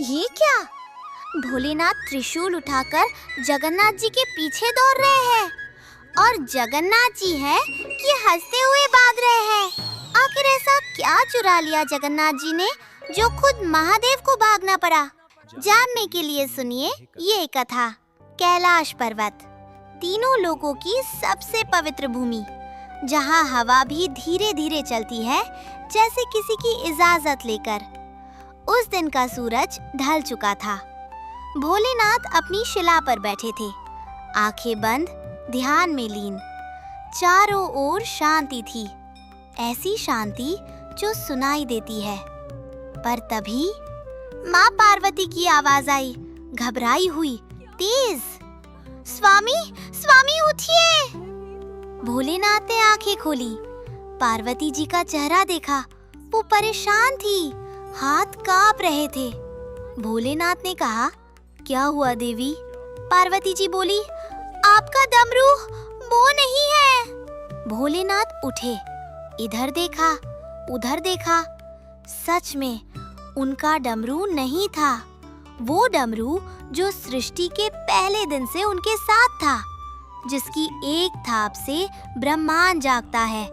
ये क्या? भोलेनाथ त्रिशूल उठाकर जगन्नाथ जी के पीछे दौड़ रहे हैं और जगन्नाथ जी हैं कि हंसते हुए भाग रहे हैं। आखिर ऐसा क्या चुरा लिया जगन्नाथ जी ने जो खुद महादेव को भागना पड़ा? जानने के लिए सुनिए ये कथा। कैलाश पर्वत, तीनों लोगों की सबसे पवित्र भूमि, जहाँ हवा भी धीरे धीरे चलती है जैसे किसी की इजाजत लेकर। उस दिन का सूरज ढल चुका था। भोलेनाथ अपनी शिला पर बैठे थे, आंखें बंद, ध्यान में लीन। चारों ओर शांति थी, ऐसी शांति जो सुनाई देती है। पर तभी माँ पार्वती की आवाज आई, घबराई हुई, तेज। स्वामी, स्वामी उठिए! भोलेनाथ ने आंखें खोली, पार्वती जी का चेहरा देखा। वो परेशान थी, हाथ कांप रहे थे। भोलेनाथ ने कहा, क्या हुआ देवी? पार्वती जी बोली, आपका डमरू वो नहीं है। भोलेनाथ उठे, इधर देखा, उधर देखा। सच में उनका डमरू नहीं था। वो डमरू जो सृष्टि के पहले दिन से उनके साथ था, जिसकी एक थाप से ब्रह्मांड जागता है,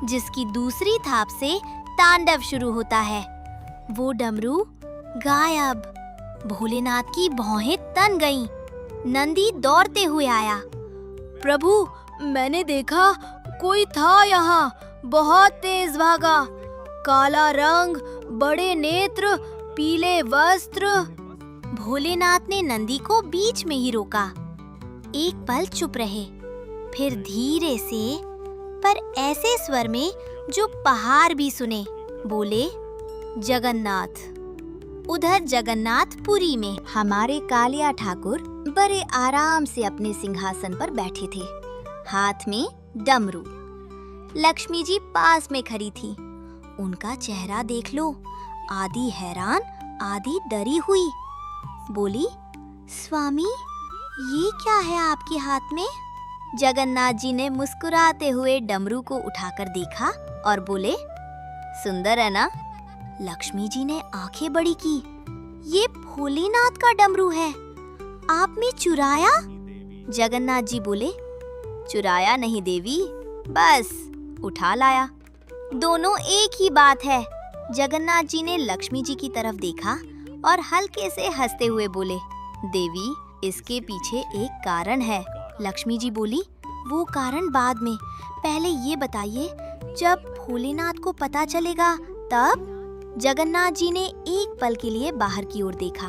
जिसकी दूसरी थाप से तांडव शुरू होता है। वो डमरू गायब। भोलेनाथ की भौहें तन गईं। नंदी दौड़ते हुए आया। प्रभु, मैंने देखा कोई था यहाँ, बहुत तेज भागा, काला रंग, बड़े नेत्र, पीले वस्त्र। भोलेनाथ ने नंदी को बीच में ही रोका। एक पल चुप रहे, फिर धीरे से पर ऐसे स्वर में जो पहाड़ भी सुने, बोले, जगन्नाथ। उधर जगन्नाथपुरी में हमारे कालिया ठाकुर बड़े आराम से अपने सिंहासन पर बैठे थे, हाथ में डमरू। लक्ष्मी जी पास में खड़ी थी। उनका चेहरा देख लो, आधी हैरान, आधी डरी हुई। बोली, स्वामी, ये क्या है आपके हाथ में? जगन्नाथ जी ने मुस्कुराते हुए डमरू को उठाकर देखा और बोले, सुंदर है ना? लक्ष्मी जी ने आंखें बड़ी की। ये भोलेनाथ का डमरू है, आपने चुराया? जगन्नाथ जी बोले, चुराया नहीं देवी, बस उठा लाया। दोनों एक ही बात है। जगन्नाथ जी ने लक्ष्मी जी की तरफ देखा और हल्के से हंसते हुए बोले, देवी, इसके पीछे एक कारण है। लक्ष्मी जी बोली, वो कारण बाद में, पहले ये बताइए, जब भोलेनाथ को पता चलेगा तब? जगन्नाथ जी ने एक पल के लिए बाहर की ओर देखा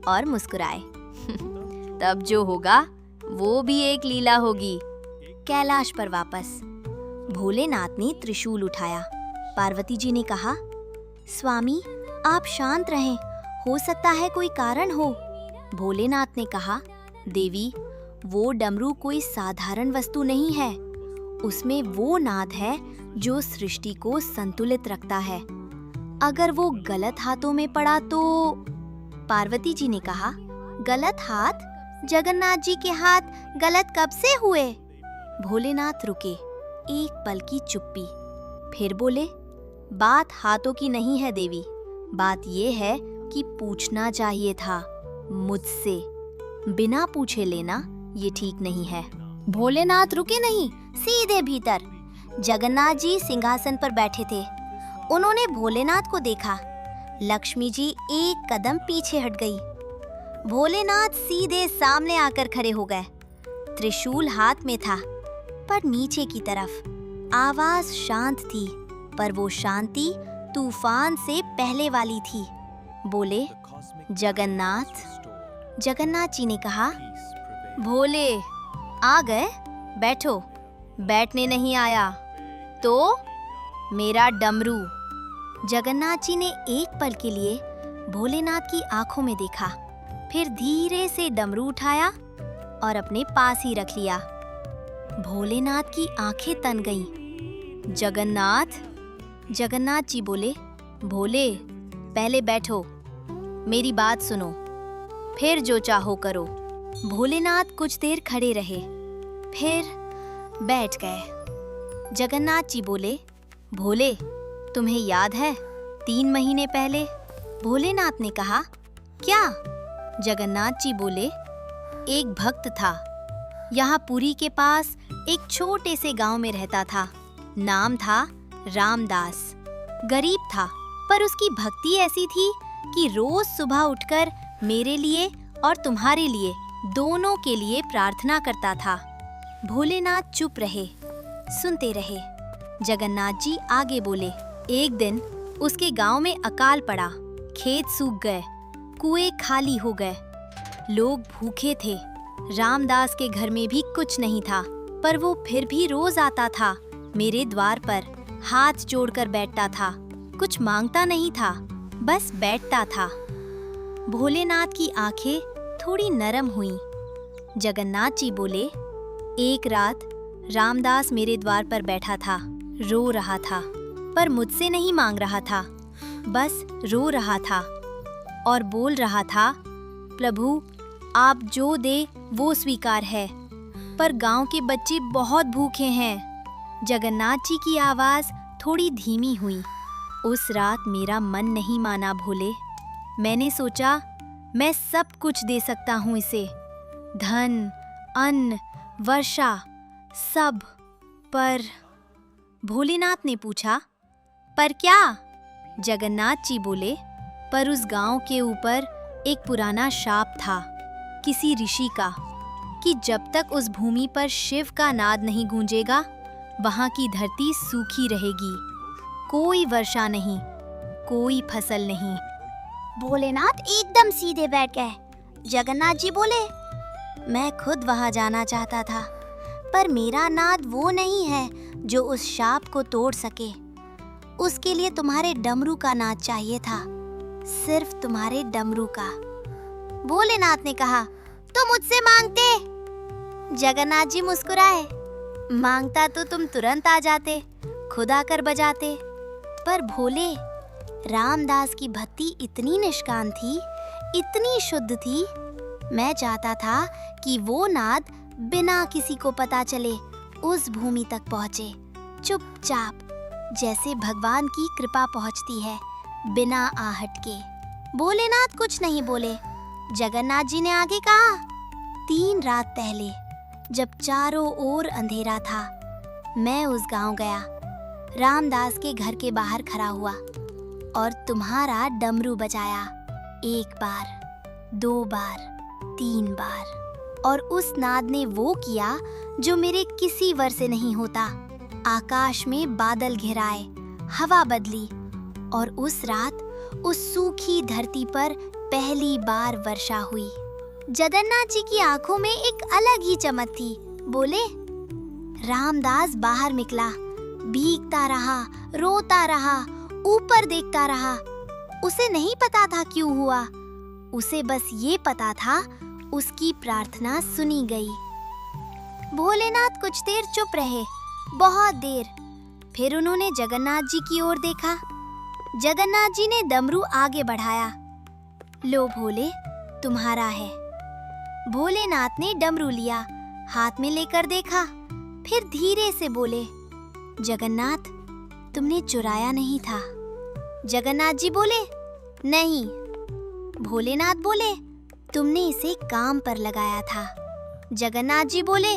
और मुस्कुराए। तब जो होगा वो भी एक लीला होगी। कैलाश पर वापस भोलेनाथ ने त्रिशूल उठाया। पार्वती जी ने कहा, स्वामी, आप शांत रहें, हो सकता है कोई कारण हो। भोलेनाथ ने कहा, देवी, वो डमरू कोई साधारण वस्तु नहीं है। उसमें वो नाद है जो सृष्टि को संतुलित रखता है। अगर वो गलत हाथों में पड़ा तो? पार्वती जी ने कहा, गलत हाथ? जगन्नाथ जी के हाथ गलत कब से हुए? भोलेनाथ रुके, एक पल की चुप्पी, फिर बोले, बात हाथों की नहीं है देवी, बात ये है कि पूछना चाहिए था मुझसे। बिना पूछे लेना ये ठीक नहीं है। भोलेनाथ रुके नहीं, सीधे भीतर। जगन्नाथ जी सिंहासन पर बैठे थे। उन्होंने भोलेनाथ को देखा। लक्ष्मी जी एक कदम पीछे हट गई। भोलेनाथ सीधे सामने आकर खड़े हो गए। त्रिशूल हाथ में था, पर नीचे की तरफ। आवाज शांत थी, पर वो शांति तूफान से पहले वाली थी। बोले, जगन्नाथ। जगन्नाथ जी ने कहा, भोले, आ गए? बैठो। बैठने नहीं आया तो? मेरा डमरू। जगन्नाथ जी ने एक पल के लिए भोलेनाथ की आंखों में देखा, फिर धीरे से डमरू उठाया और अपने पास ही रख लिया। भोलेनाथ की आंखें तन गईं। जगन्नाथ। जगन्नाथ जी बोले, भोले, पहले बैठो, मेरी बात सुनो, फिर जो चाहो करो। भोलेनाथ कुछ देर खड़े रहे, फिर बैठ गए। जगन्नाथ जी बोले, भोले, तुम्हें याद है 3 महीने पहले? भोलेनाथ ने कहा, क्या? जगन्नाथ जी बोले, एक भक्त था। यहाँ पुरी के पास एक छोटे से गांव में रहता था। नाम था रामदास। गरीब था, पर उसकी भक्ति ऐसी थी कि रोज सुबह उठकर मेरे लिए और तुम्हारे लिए, दोनों के लिए प्रार्थना करता था। भोलेनाथ चुप रहे, सुनते रहे। जगन्नाथ जी आगे बोले, एक दिन उसके गांव में अकाल पड़ा। खेत सूख गए, कुएं खाली हो गए, लोग भूखे थे। रामदास के घर में भी कुछ नहीं था, पर वो फिर भी रोज आता था मेरे द्वार पर, हाथ जोड़कर बैठता था। कुछ मांगता नहीं था, बस बैठता था। भोलेनाथ की आंखें थोड़ी नरम हुईं। जगन्नाथ जी बोले, एक रात रामदास मेरे द्वार पर बैठा था, रो रहा था, पर मुझसे नहीं मांग रहा था, बस रो रहा था और बोल रहा था, प्रभु आप जो दे वो स्वीकार है, पर गांव के बच्चे बहुत भूखे हैं। जगन्नाथ जी की आवाज थोड़ी धीमी हुई। उस रात मेरा मन नहीं माना भोले। मैंने सोचा मैं सब कुछ दे सकता हूँ इसे, धन, अन्न, वर्षा, सब, पर। भोलेनाथ ने पूछा, पर क्या? जगन्नाथ जी बोले, पर उस गांव के ऊपर एक पुराना शाप था किसी ऋषि का, कि जब तक उस भूमि पर शिव का नाद नहीं गूंजेगा, वहां की धरती सूखी रहेगी। कोई वर्षा नहीं, कोई फसल नहीं। भोलेनाथ एकदम सीधे बैठ गए। जगन्नाथ जी बोले, मैं खुद वहां जाना चाहता था, पर मेरा नाद वो नहीं है जो उस शाप को तोड़ सके। उसके लिए तुम्हारे डमरू का नाद चाहिए था, सिर्फ तुम्हारे डमरू का। भोलेनाथ ने कहा, तो मुझसे मांगते। जगन्नाथ जी मुस्कुराए, मांगता तो तुम तुरंत आ जाते, खुद आकर बजाते। पर भोले, रामदास की भक्ति इतनी निष्काम थी, इतनी शुद्ध थी, मैं चाहता था कि वो नाद बिना किसी को पता चले उस भूमि तक पहुँचे, चुपचाप, जैसे भगवान की कृपा पहुँचती है, बिना आहट के। भोलेनाथ कुछ नहीं बोले। जगन्नाथ जी ने आगे कहा, 3 रात पहले, जब चारों ओर अंधेरा था, मैं उस गांव गया, रामदास के घर के बाहर खड़ा हुआ और तुम्हारा डमरू बजाया। 1 बार, 2 बार, 3 बार, और उस नाद ने वो किया जो मेरे किसी वर से नहीं होता। आकाश में बादल घिराए, हवा बदली, और उस रात उस सूखी धरती पर पहली बार वर्षा हुई। जगन्नाथ जी की आंखों में एक अलग ही चमक थी। बोले, रामदास बाहर निकला, भीगता रहा, रोता रहा, ऊपर देखता रहा। उसे नहीं पता था क्यों हुआ, उसे बस ये पता था उसकी प्रार्थना सुनी गई। भोलेनाथ कुछ देर चुप रहे, बहुत देर। फिर उन्होंने जगन्नाथ जी की ओर देखा। जगन्नाथ जी ने डमरू आगे बढ़ाया। लो भोले, तुम्हारा है। भोलेनाथ ने डमरू लिया, हाथ में लेकर देखा, फिर धीरे से बोले, जगन्नाथ, तुमने चुराया नहीं था। जगन्नाथ जी बोले, नहीं। भोलेनाथ बोले, तुमने इसे काम पर लगाया था। जगन्नाथ जी बोले,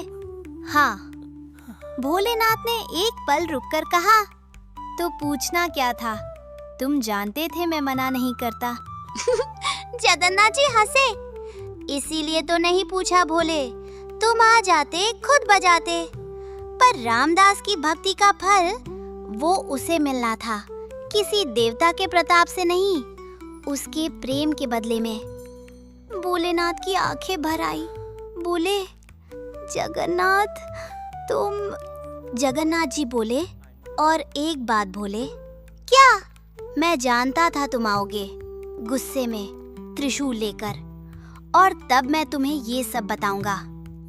हाँ। भोलेनाथ ने एक पल रुककर कहा, तो पूछना क्या था? तुम जानते थे मैं मना नहीं करता। जगन्नाथ जी हंसे, इसीलिए तो नहीं पूछा भोले, तुम आ जाते, खुद बजाते। पर रामदास की भक्ति का फल वो उसे मिलना था, किसी देवता के प्रताप से नहीं, उसके प्रेम के बदले में। भोलेनाथ की आंखें भर आई। बोले, जगन्नाथ तुम। जगन्नाथ जी बोले, और एक बात भोले। क्या? मैं जानता था तुम आओगे, गुस्से में, त्रिशूल लेकर, और तब मैं तुम्हें ये सब बताऊंगा।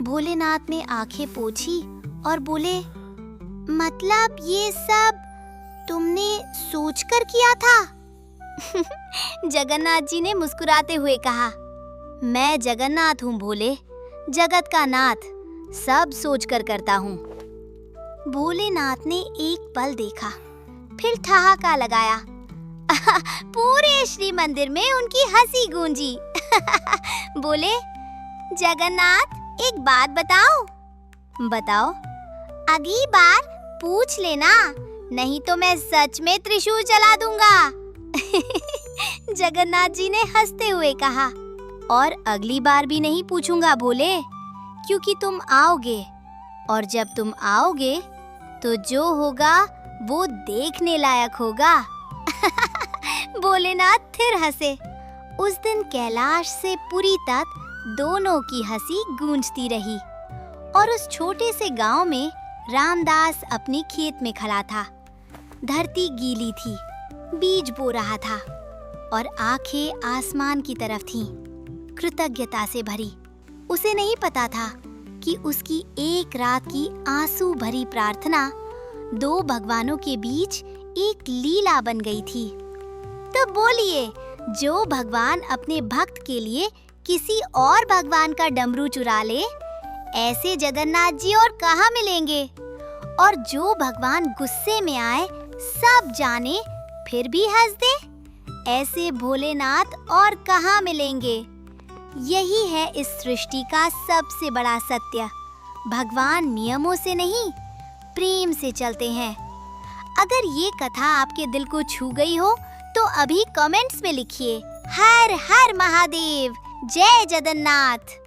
भोलेनाथ ने आंखें पोंछी और बोले, मतलब ये सब तुमने सोचकर किया था? जगन्नाथ जी ने मुस्कुराते हुए कहा, मैं जगन्नाथ हूँ भोले, जगत का नाथ, सब सोचकर करता हूँ। भोलेनाथ ने एक पल देखा, फिर ठहाका लगाया, पूरे श्री मंदिर में उनकी हंसी गूंजी। बोले, जगन्नाथ एक बात बताओ। बताओ। अगली बार पूछ लेना, नहीं तो मैं सच में त्रिशूल चला दूंगा। जगन्नाथ जी ने हंसते हुए कहा, और अगली बार भी नहीं पूछूंगा भोले, क्योंकि तुम आओगे, और जब तुम आओगे तो जो होगा वो देखने लायक होगा। भोलेनाथ फिर हंसे। उस दिन कैलाश से पुरी तक दोनों की हंसी गूंजती रही। और उस छोटे से गांव में रामदास अपने खेत में खड़ा था। धरती गीली थी, बीज बो रहा था और आंखें आसमान की तरफ थीं, कृतज्ञता से भरी। उसे नहीं पता था कि उसकी एक रात की आंसू भरी प्रार्थना दो भगवानों के बीच एक लीला बन गई थी। तो बोलिए, जो भगवान अपने भक्त के लिए किसी और भगवान का डमरू चुरा ले, ऐसे जगन्नाथ जी और कहाँ मिलेंगे? और जो भगवान गुस्से में आए, सब जाने फिर भी हंस दे, ऐसे भोलेनाथ और कहाँ मिलेंगे? यही है इस सृष्टि का सबसे बड़ा सत्य। भगवान नियमों से नहीं, प्रेम से चलते हैं। अगर ये कथा आपके दिल को छू गई हो तो अभी कमेंट्स में लिखिए, हर हर महादेव, जय जगन्नाथ।